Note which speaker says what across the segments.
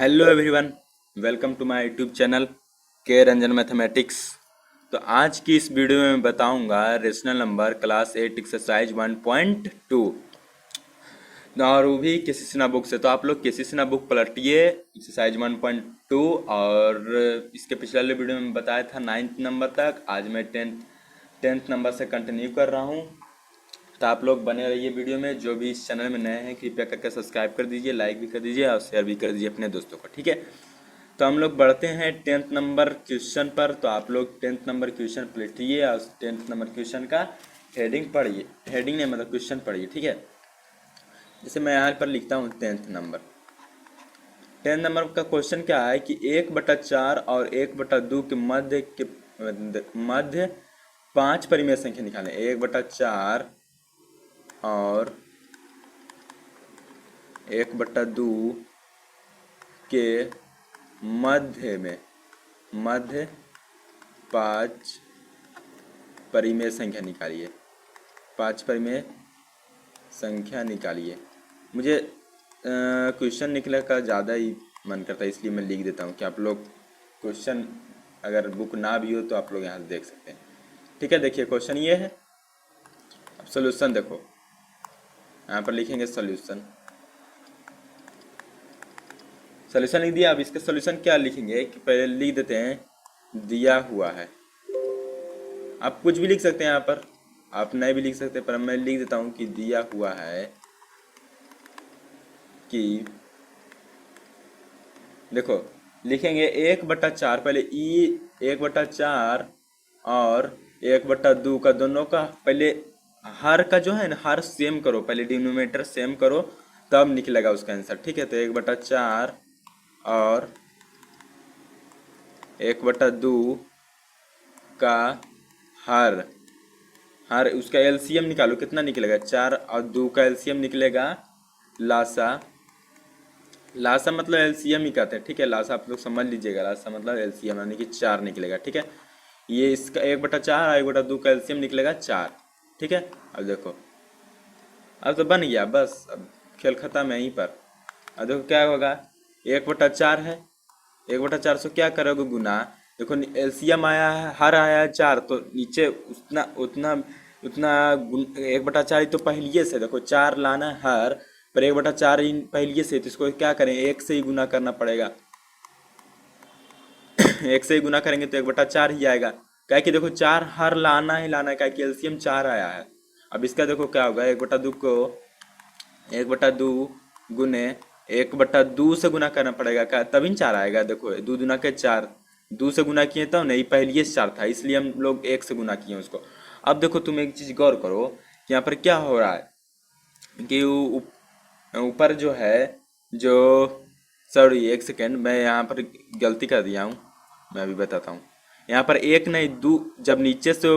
Speaker 1: Hello everyone, welcome to my YouTube channel K Ranjan mathematics. तो आज की इस वीडियो में बताऊंगा रेशनल नंबर क्लास 8 एक्सरसाइज 1.2 और वो भी केसी सिन्हा बुक से। तो आप लोग केसी सिन्हा बुक पलटिए एक्सरसाइज 1.2। और इसके पिछले वाले वीडियो में बताया था 9th नंबर तक, आज मैं टेंथ नंबर से कंटिन्यू कर रहा हूँ। तो आप लोग बने रहिए वीडियो में। जो भी इस चैनल में नए हैं कृपया करके सब्सक्राइब कर दीजिए, लाइक भी कर दीजिए और शेयर भी कर दीजिए अपने दोस्तों को, ठीक है। तो हम लोग बढ़ते हैं 10th नंबर क्वेश्चन पर। तो आप लोग 10th नंबर क्वेश्चन पलटिए और 10th नंबर क्वेश्चन का हेडिंग पढ़िए। हेडिंग नहीं मतलब क्वेश्चन पढ़िए, ठीक है। जैसे मैं यहाँ पर लिखता हूँ 10th नंबर का क्वेश्चन क्या है कि 1/4 और 1/2 के मध्य 5 परिमेय संख्या निकालें। 1/4 और 1/2 के मध्य 5 परिमेय संख्या निकालिए। 5 परिमेय संख्या निकालिए। मुझे क्वेश्चन निकले का ज़्यादा ही मन करता है, इसलिए मैं लिख देता हूँ कि आप लोग क्वेश्चन अगर बुक ना भी हो तो आप लोग यहाँ से देख सकते हैं, ठीक है। देखिए क्वेश्चन ये है। अब सोल्यूशन देखो, यहाँ पर लिखेंगे सोल्यूशन लिख दिया। अब इसका सोल्यूशन क्या लिखेंगे कि पहले लिख देते हैं दिया हुआ है। आप कुछ भी लिख सकते हैं यहाँ पर, आप नहीं भी लिख सकते, पर मैं लिख देता हूँ कि दिया हुआ है कि देखो लिखेंगे 1/4। पहले 1/4 और 1/2 का दोनों का पहले हर का जो है ना, हर सेम करो, पहले डिनोमिनेटर सेम करो तब निकलेगा उसका आंसर, ठीक है। तो 1/4 और 1/2 का हर उसका एलसीएम निकालो, कितना निकलेगा। 4 और 2 का एलसीएम निकलेगा लासा मतलब एलसीएम ही कहते हैं, ठीक है। लासा आप लोग समझ लीजिएगा, लासा मतलब एलसीएम यानी कि 4 निकलेगा, ठीक है। ये इसका 1/4 और 1/2 का एलसीएम निकलेगा 4, ठीक है। अब देखो अब तो बन गया, बस अब खेल खत्म है यहीं पर। अब देखो क्या होगा, 1/4 है, 1/4 से क्या करोगे गुना। देखो एलसीएम आया है, हर आया है 4, तो नीचे उतना उतना उतना 1/4 ही तो पहलिए से, देखो 4 लाना है हर पर 1/4 ही पहलिए से, तो इसको क्या करें, 1 से ही गुना करना पड़ेगा। 1 से ही गुना करेंगे तो 1/4 ही आएगा। क्या कि देखो 4 हर लाना ही लाना है, क्या कि एलसीएम 4 आया है। अब इसका देखो क्या होगा, 1/2 को 1/2 गुने 1/2 से गुना करना पड़ेगा, क्या तभी 4 आएगा। देखो 2 दूना के 4, 2 से गुना किए तब नहीं, पहले से 4 था इसलिए हम लोग 1 से गुना किए उसको। अब देखो तुम एक चीज गौर करो कि यहाँ पर क्या हो रहा है कि ऊपर जो है जो, सॉरी एक सेकेंड, मैं यहाँ पर गलती कर दिया हूँ, मैं अभी बताता हूँ। यहाँ पर 1 नहीं 2, जब नीचे से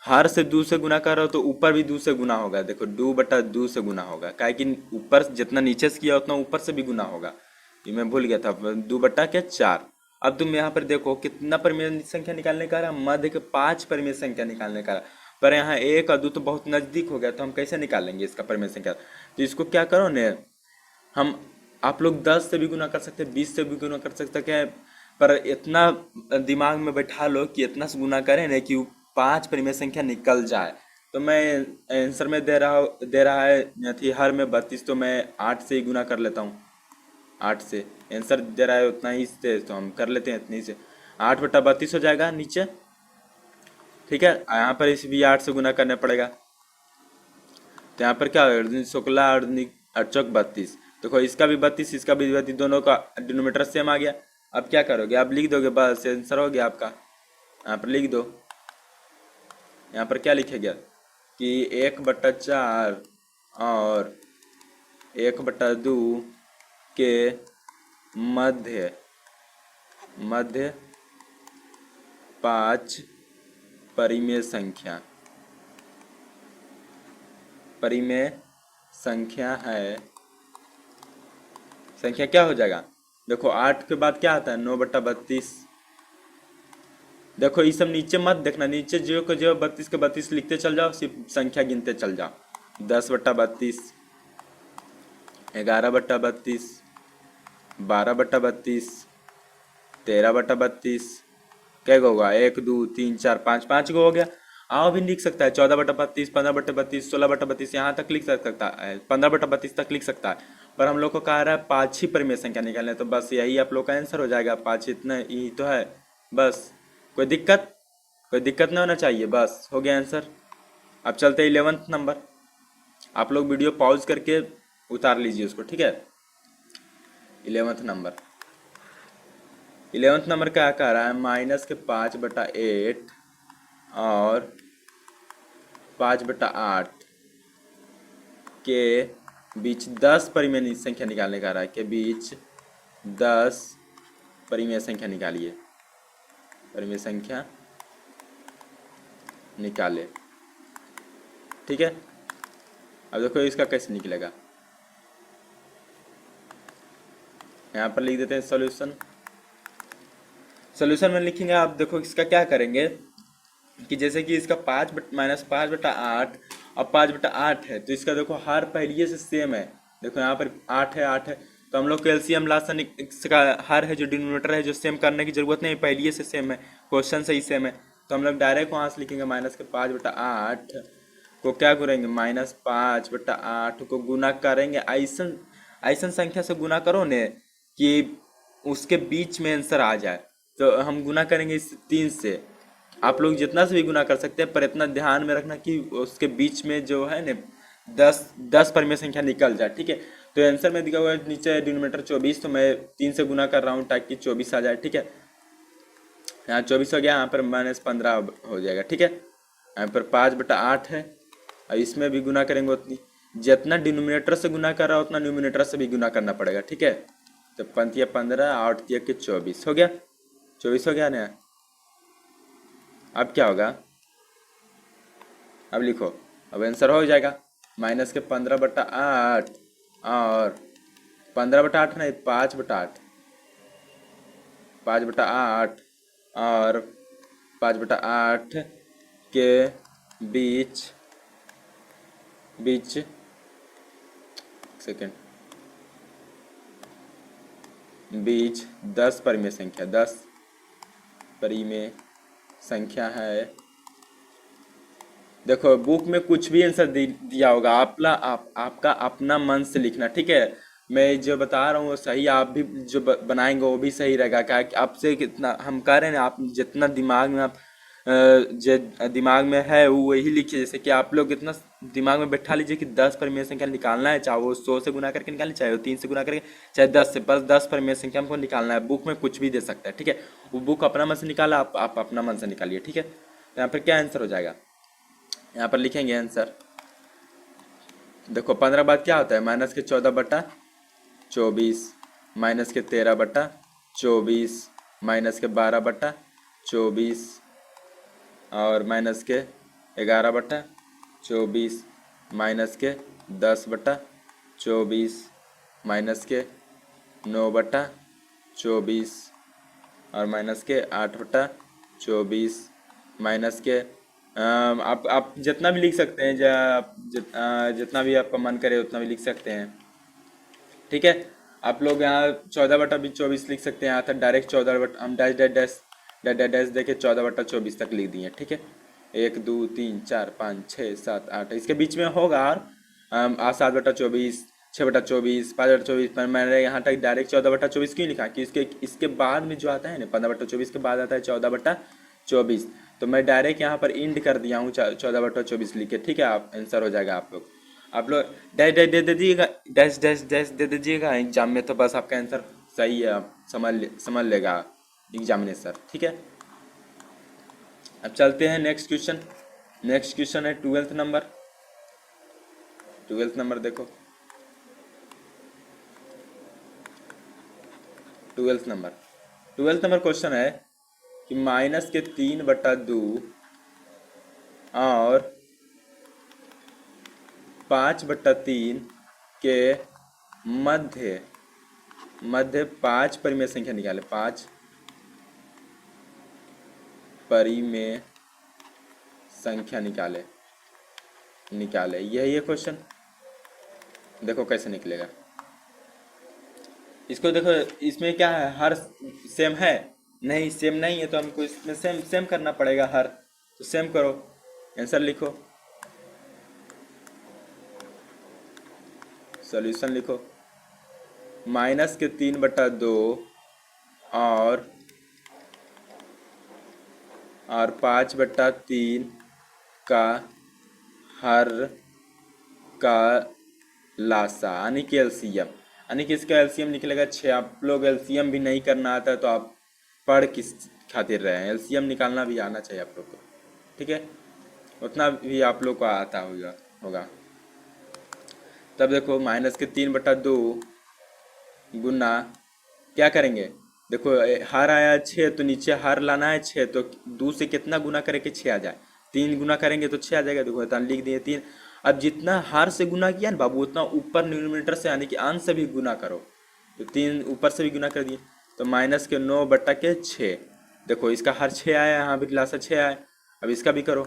Speaker 1: हर से 2 से गुना कर रहा हो तो ऊपर भी 2 से गुना होगा। देखो 2/2 से गुना होगा, क्या कि ऊपर जितना नीचे से किया उतना ऊपर से भी गुना होगा। ये मैं भूल गया था, 2/4। अब तुम यहाँ पर देखो कितना परिमेय संख्या निकालने का रहा, मध्य के 5 परिमेय संख्या निकालने का रहा। पर यहाँ 1 और 2 तो बहुत नजदीक हो गया, तो हम कैसे निकालेंगे इसका परिमेय संख्या। तो इसको क्या करो ने, हम आप लोग 10 से भी गुना कर सकते हैं, 20 से भी गुना कर सकते हैं, पर इतना दिमाग में बैठा लो कि इतना से गुना करें ना कि 5 परिमेय संख्या निकल जाए। तो मैं आंसर में दे रहा है थी हर में 32, तो मैं 8 से ही गुना कर लेता हूँ। 8 से आंसर दे रहा है उतना ही से, तो हम कर लेते हैं इतनी से। 8/32 हो जाएगा नीचे, ठीक है। यहाँ पर इस भी 8 से गुना करना पड़ेगा, तो यहाँ पर क्या होगा, 16 और 8 देखो इसका भी 32, इसका भी 32, दोनों का डिनोमीटर सेम आ गया। अब क्या करोगे, आप लिख दोगे, बस आंसर हो गया आपका। यहाँ पर लिख दो, यहाँ पर क्या लिखेगा कि 1/4 और 1/2 के मध्य 5 परिमेय संख्या है। संख्या क्या हो जाएगा, देखो 8 के बाद क्या आता है, 9/32। देखो ये सब नीचे मत देखना, नीचे जो को जो 32 के 32 लिखते चल जाओ, सिर्फ संख्या गिनते चल जाओ। 10/32, 11/32, 12/32, 13/32, क्या होगा, 1 2 3 4 5, 5 हो गया। आओ भी लिख सकता है 14/32, 15/32, 16/32, यहाँ तक लिख सकता है, 15/32 तक लिख सकता है। पर हम लोग को कहा रहा है पाँच ही परिमेय संख्या निकालने, तो बस यही आप लोग का आंसर हो जाएगा, पाँच इतना ही तो है बस। कोई दिक्कत, कोई दिक्कत नहीं होना चाहिए, बस हो गया आंसर। अब चलते 11th नंबर। आप लोग वीडियो पॉज करके उतार लीजिए उसको, ठीक है। 11th नंबर, 11th नंबर क्या कह रहा है, -5/8 और 5/8 के बीच 10 परिमेय संख्या निकालने का रहा है, के बीच 10 परिमेय संख्या निकालिए, परिमेय संख्या निकाले, ठीक है। अब देखो इसका कैसे निकलेगा, यहाँ पर लिख देते हैं सॉल्यूशन। सॉल्यूशन में लिखेंगे, आप देखो इसका क्या करेंगे कि जैसे कि इसका -5/8 और 5/8 है, तो इसका देखो हर पहलिए से सेम है। देखो यहाँ पर 8 है, 8 है, तो हम लोग कैल्शियम लास्ट इसका हर है जो डिनोमिनेटर है, जो सेम करने की जरूरत नहीं, पहलिए से सेम है, क्वेश्चन से ही सेम है। तो हम लोग डायरेक्ट वहाँ से लिखेंगे -5/8 को क्या करेंगे, -5/8 को गुना करेंगे, ऐसा ऐसा संख्या से गुना करो ने कि उसके बीच में आंसर आ जाए। तो हम गुना करेंगे इस 3 से, आप लोग जितना से भी गुना कर सकते हैं, पर इतना ध्यान में रखना कि उसके बीच में जो है ना 10 परिमेय संख्या निकल जाए, ठीक है। तो आंसर में दिखा हुआ है नीचे डिनोमिनेटर 24, तो मैं 3 से गुना कर रहा हूँ ताकि 24 आ जाए, ठीक है। यहाँ 24 हो गया, यहाँ पर -15 हो जाएगा, ठीक है। यहाँ पर 5/8 है, और इसमें भी गुना करेंगे उतनी, जितना डिनोमिनेटर से गुना कर रहा है उतना न्यूमिनेटर से भी गुना करना पड़ेगा, ठीक है। तो 5×15, 8×3 = 24 हो गया, 24 हो गया ना। अब क्या होगा, अब लिखो, अब आंसर हो जाएगा -15/8 और 15/8 नहीं, 5/8, 5/8 और 5/8 के बीच बीच सेकेंड बीच 10 परिमेय संख्या, 10 परिमेय संख्या है। देखो बुक में कुछ भी आंसर दिया होगा, आपका अपना मन से लिखना, ठीक है। मैं जो बता रहा हूँ वो सही, आप भी जो बनाएंगे वो भी सही रहेगा। क्या कि आपसे कितना हम कह रहे हैं ना, आप जितना दिमाग में आप दिमाग में है वो वही लिखिए। जैसे कि आप लोग इतना दिमाग में बैठा लीजिए कि 10 परिमेय संख्या निकालना है, चाहे वो 100 से गुना करके निकाले, चाहे वो 3 से गुना करके, चाहे 10 से, बस 10 परिमेय संख्या हमको निकालना है। बुक में कुछ भी दे सकता है, ठीक है। वो बुक अपना मन से निकाला, आप अपना मन से निकालिए, ठीक है। तो यहाँ पर क्या आंसर हो जाएगा, यहाँ पर लिखेंगे आंसर। देखो 15 बाद क्या होता है, -14/24, -13/24, -12/24 और -11/24, -10/24, -9/24 और -8/24, माइनस के आप जितना भी लिख सकते हैं, जितना भी आपका मन करे उतना भी लिख सकते हैं, ठीक है। आप लोग यहाँ 14/24 लिख सकते हैं, यहाँ तक डायरेक्ट 14 हम dash dash dash dash dash dash देके 14/24 तक लिख दिए, ठीक है। 1 2 3 4 5 6 7 8 इसके बीच में होगा, और 7/24, 6/24, 5/24, पर मैंने यहाँ तक डायरेक्ट 14/24 क्यों लिखा कि इसके बाद में जो आता है ना 15/24 के बाद आता है 14/24, तो मैं डायरेक्ट यहाँ पर इंड कर दिया हूँ 14/24 लिख के, ठीक है। आप आंसर हो जाएगा। आप लोग डैश डैश दे दीजिएगा, डैश डैश डैश दे दीजिएगा एग्जाम में, तो बस आपका आंसर सही है, आप समझ लेगा एग्जामिनेसर, ठीक है। अब चलते हैं नेक्स्ट क्वेश्चन। नेक्स्ट क्वेश्चन है 12th नंबर। 12th नंबर देखो, 12th नंबर क्वेश्चन है कि -3/2 और 5/3 के मध्य 5 परिमेय संख्या निकाले, 5 परिमेय संख्या निकाले यही है क्वेश्चन। देखो कैसे निकलेगा, इसको देखो, इसमें क्या है, हर सेम है? नहीं, सेम नहीं है, तो हमको इसमें सेम सेम करना पड़ेगा हर। तो सेम करो, आंसर लिखो, सॉल्यूशन लिखो। माइनस के 3/2 और 5/3 का हर का लासा, यानी कि एलसीएम। यानी कि इसका एलसीएम निकलेगा 6। आप लोग एलसीएम भी नहीं करना आता है तो आप पढ़ किस खातिर रहे हैं? एलसीएम निकालना भी आना चाहिए आप लोग को, ठीक है? उतना भी आप लोग को आता होगा। तब देखो, माइनस के 3/2 गुना क्या करेंगे? देखो, हर आया 6, तो नीचे हर लाना है 6, तो 2 से कितना गुना करे कि 6 आ जाए? 3 गुना करेंगे तो 6 आ जाएगा। देखो इतना लिख दिए 3। अब जितना हर से गुना किया ना बाबू, उतना ऊपर न्यूमरेटर से यानी कि अंश से भी गुना करो। तो 3 ऊपर से भी गुना कर दिए, तो माइनस के 9/6। देखो इसका हर 6 आया, यहाँ भी लासा 6 आया। अब इसका भी करो,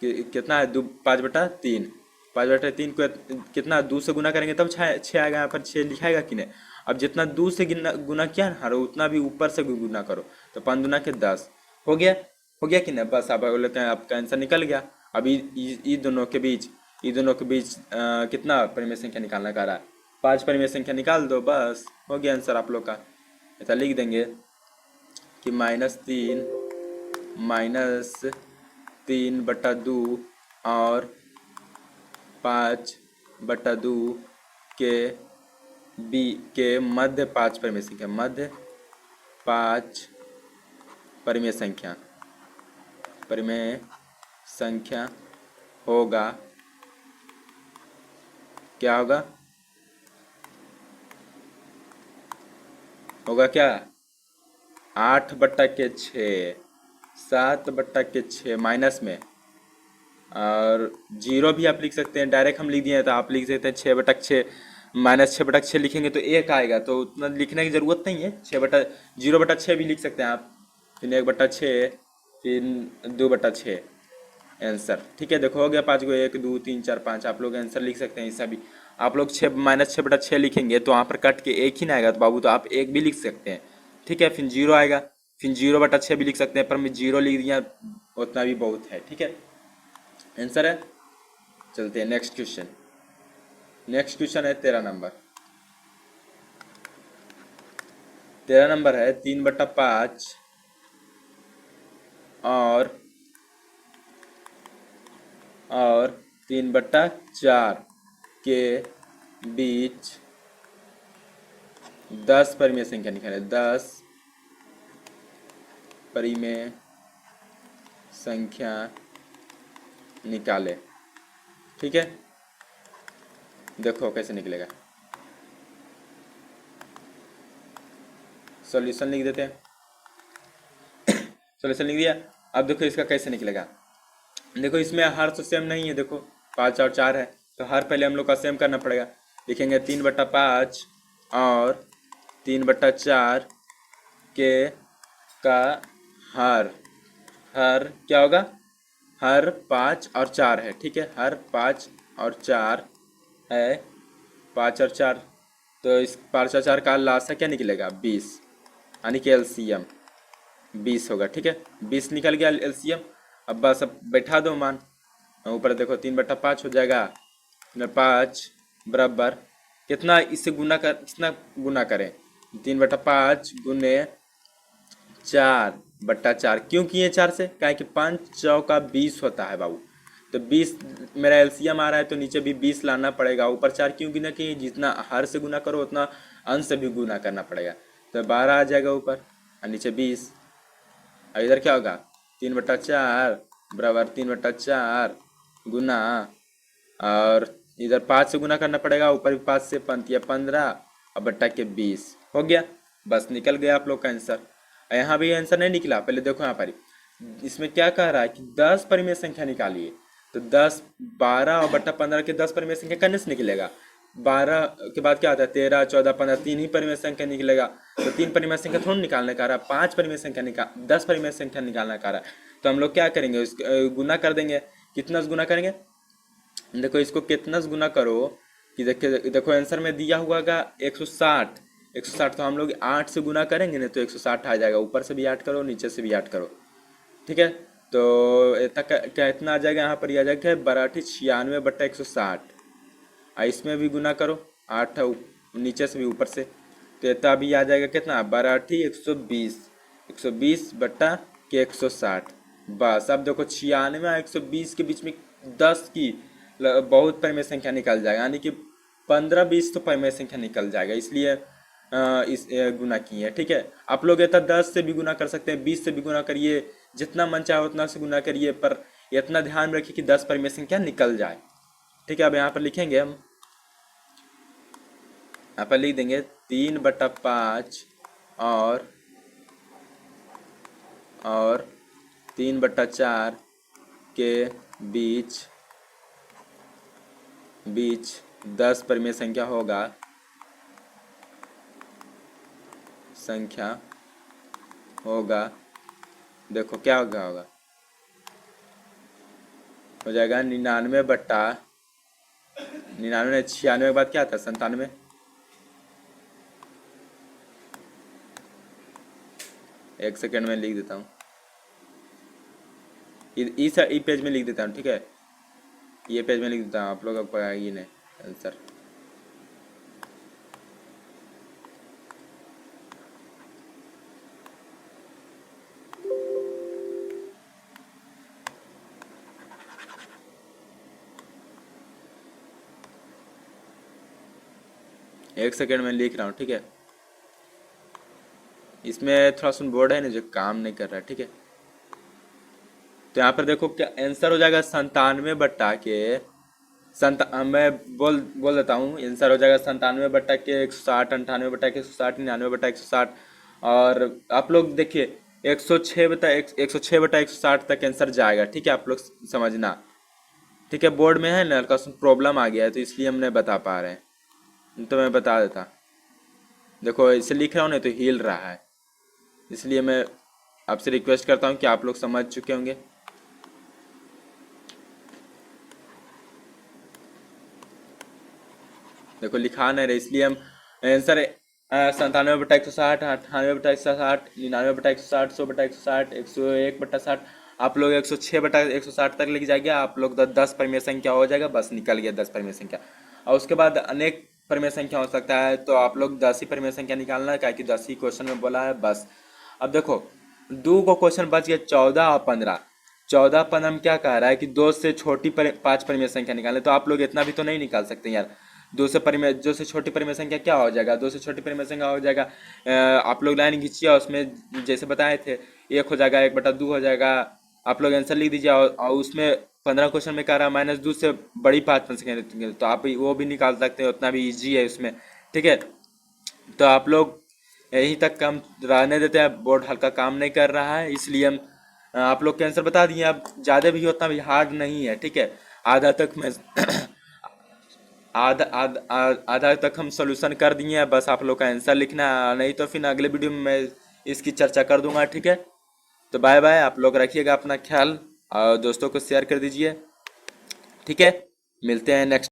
Speaker 1: कितना है? 5/3। 5/3 को कितना 2 से गुना करेंगे तब 6 आएगा। यहाँ पर 6 लिखाएगा कि नहीं? अब जितना 2 से गुना किया ना, उतना भी ऊपर से भी गुना करो। तो 5 दूना के 10 हो गया। हो गया कि नहीं? बस आप बोलते हैं आपका आंसर निकल गया। अब ई दोनों के बीच, कितना परिमेय संख्या निकालना का रहा है? 5 परिमेय संख्या निकाल दो, बस हो गया आंसर आप लोग का। ऐसा लिख देंगे कि -3/2 और 5/2 के मध्य 5 परिमेय संख्या, मध्य 5 परिमेय संख्या होगा। क्या होगा? होगा क्या? 8/6, 7/6 माइनस में, और 0 भी आप लिख सकते हैं। डायरेक्ट हम लिख दिए तो आप लिख सकते हैं 6/6, -6/6 लिखेंगे तो 1 आएगा, तो उतना लिखने की ज़रूरत नहीं है। 0/6 भी लिख सकते हैं आप, फिर 1/6, फिर 2/6 आंसर, ठीक है? देखो हो गया 5 को, 1 2 3 4 5। आप लोग आंसर लिख सकते हैं। ऐसा भी आप लोग -6/6 लिखेंगे तो वहाँ पर कट के 1 ही ना आएगा, तो बाबू तो आप 1 भी लिख सकते हैं, ठीक है? फिर 0 आएगा, फिर 0/6 भी लिख सकते हैं, पर मैं 0 लिख दिया, उतना भी बहुत है, ठीक है? आंसर है। चलते हैं नेक्स्ट क्वेश्चन। नेक्स्ट क्वेश्चन है 13 नंबर। 13 नंबर है 3/5 और 3/4 के बीच 10 परिमेय संख्या निकाले। 10 परिमेय संख्या निकाले, ठीक है? देखो कैसे निकलेगा, सॉल्यूशन लिख देते हैं। सॉल्यूशन लिख दिया। अब देखो इसका कैसे निकलेगा। देखो इसमें हर तो सेम नहीं है। देखो 5 और 4 है, तो हर पहले हम लोग का सेम करना पड़ेगा। लिखेंगे 3/5 और 3/4 के का हर। हर क्या होगा? हर 5 और 4 है, ठीक है? हर 5 और 4 है, 5 और 4, तो इस 5 और 4 का लासा क्या निकलेगा? 20, यानी कि एलसीएम 20 होगा, ठीक है? 20 निकल गया एलसीएम। अब बस अब बैठा दो मान ऊपर। देखो 3/5 हो जाएगा, 5 बराबर कितना? इससे कितना गुना करें? 3/5 गुने 4/4। क्यों किए 4 से? क्या है कि 5 चौका 20 होता है बाबू। तो 20 मेरा एलसीएम आ रहा है, तो नीचे भी 20 लाना पड़ेगा। ऊपर 4 क्यों गिना? कि जितना हर से गुना करो उतना अंश से भी गुना करना पड़ेगा। तो 12 आ जाएगा ऊपर और नीचे 20। और इधर क्या होगा? 3/4 बराबर 3/4 गुना, और इधर 5 से गुना करना पड़ेगा, ऊपर भी 5 से 15 और बट्टा के 20 हो गया। बस निकल गया आप लोग का आंसर। यहाँ भी आंसर नहीं निकला। पहले देखो यहाँ पर इसमें क्या कह रहा है कि 10 परिमेय संख्या निकालिए। तो 10, 12 और बट्टा 15 के 10 परिमेय संख्या करने से निकलेगा। 12 के बाद क्या आता है? 13, 14, 15, 3 ही परिमेय संख्या निकलेगा। तो 3 परिमेय संख्या थोड़ा निकालने का रहा, 5 परिमेय संख्या 10 परिमेय संख्या निकालने का रहा। तो हम लोग क्या करेंगे? गुना कर देंगे। कितना गुना करेंगे? देखो इसको कितना गुना करो कि देखिए देखो आंसर में दिया हुआ का 160। 160 तो हम लोग 8 से गुना करेंगे ना तो 160 आ जाएगा। ऊपर से भी 8 करो, नीचे से भी 8 करो, ठीक है। तो इतना क्या इतना आ जाएगा, यहाँ पर ये आ जाएगा 92/96। इसमें भी गुना करो, 8 नीचे से भी ऊपर से, तो इतना भी आ जाएगा कितना, 1/120। 120/160। बस अब देखो 96 और 120 के बीच में 10 की बहुत परिमेय संख्या निकल जाएगा, यानी कि 15-20 तो परिमेय संख्या निकल जाएगा, इसलिए इस गुना किए हैं, ठीक है। आप लोग इतना 10 से भी गुना कर सकते हैं, 20 से भी गुना करिए, जितना मन चाहे उतना से गुना करिए, पर इतना ध्यान रखिए कि 10 परिमेय संख्या निकल जाए, ठीक है। अब यहाँ पर लिखेंगे हम, यहाँ पर लिख देंगे 3/5 और 3/4 के बीच 10 परिमेय संख्या होगा। देखो क्या होगा हो जाएगा 99 96 के बाद क्या था, 97। एक सेकेंड में लिख देता हूँ, इस पेज में लिख देता हूँ, ठीक है। ये पेज में लिख देता हूँ, आप लोग अब ये नहीं आंसर। एक सेकेंड में लिख रहा हूँ, ठीक है। इसमें थोड़ा सा बोर्ड है ना जो काम नहीं कर रहा है, ठीक है। तो यहाँ पर देखो क्या आंसर हो जाएगा, 97 मैं बोल देता हूँ, आंसर हो जाएगा 97/160, 98/160, 99/160। और आप लोग देखिए 106/160 तक आंसर जाएगा, ठीक है। आप लोग समझना, ठीक है। बोर्ड में है ना हल्का सा प्रॉब्लम आ गया है, तो इसलिए हम नहीं बता पा रहे हैं, तो मैं बता देता। देखो इसे लिख रहा हूँ ना तो हिल रहा है, इसलिए मैं आपसे रिक्वेस्ट करता हूँ कि आप लोग समझ चुके होंगे। देखो लिखा नहीं रहे, इसलिए हम आंसर 97/160, 98/160, 99/160, 100/160, 101/60। आप लोग 106/160 तक लिख जाएंगे, आप लोग 10 परिमेय संख्या हो जाएगा, बस निकल गया 10 परिमेय संख्या। और उसके बाद अनेक परिमेय संख्या हो सकता है, तो आप लोग 10 ही परिमेय संख्या निकालना है, क्या कि 10 ही क्वेश्चन में बोला है, बस। अब देखो 2 को क्वेश्चन बच गया, 14 और 15। 14-15 में क्या कह रहा है कि 2 से छोटी 5 परिमेय संख्या निकालें, तो आप लोग इतना भी तो नहीं निकाल सकते यार। 2 से छोटी परिमेय संख्या क्या हो जाएगा, 2 से छोटी परिमेय संख्या हो जाएगा, आप लोग लाइन खींचिए और उसमें जैसे बताए थे 1 हो जाएगा, 1/2 हो जाएगा। आप लोग आंसर लिख दीजिए, और उसमें 15 क्वेश्चन में कह रहा है -2 से बड़ी 5 संख्या, तो आप वो भी निकाल सकते हैं, उतना भी ईजी है उसमें, ठीक है। तो आप लोग यहीं तक हम रहने देते हैं, बोर्ड हल्का काम नहीं कर रहा है, इसलिए हम आप लोग के आंसर बता दिए। अब ज़्यादा भी उतना भी हार्ड नहीं है, ठीक है। आधा तक मैं आधा तक हम सोल्यूशन कर दिए हैं, बस आप लोग का आंसर लिखना है, नहीं तो फिर अगले वीडियो में मैं इसकी चर्चा कर दूंगा, ठीक है। तो बाय बाय, आप लोग रखिएगा अपना ख्याल और दोस्तों को शेयर कर दीजिए, ठीक है। मिलते हैं नेक्स्ट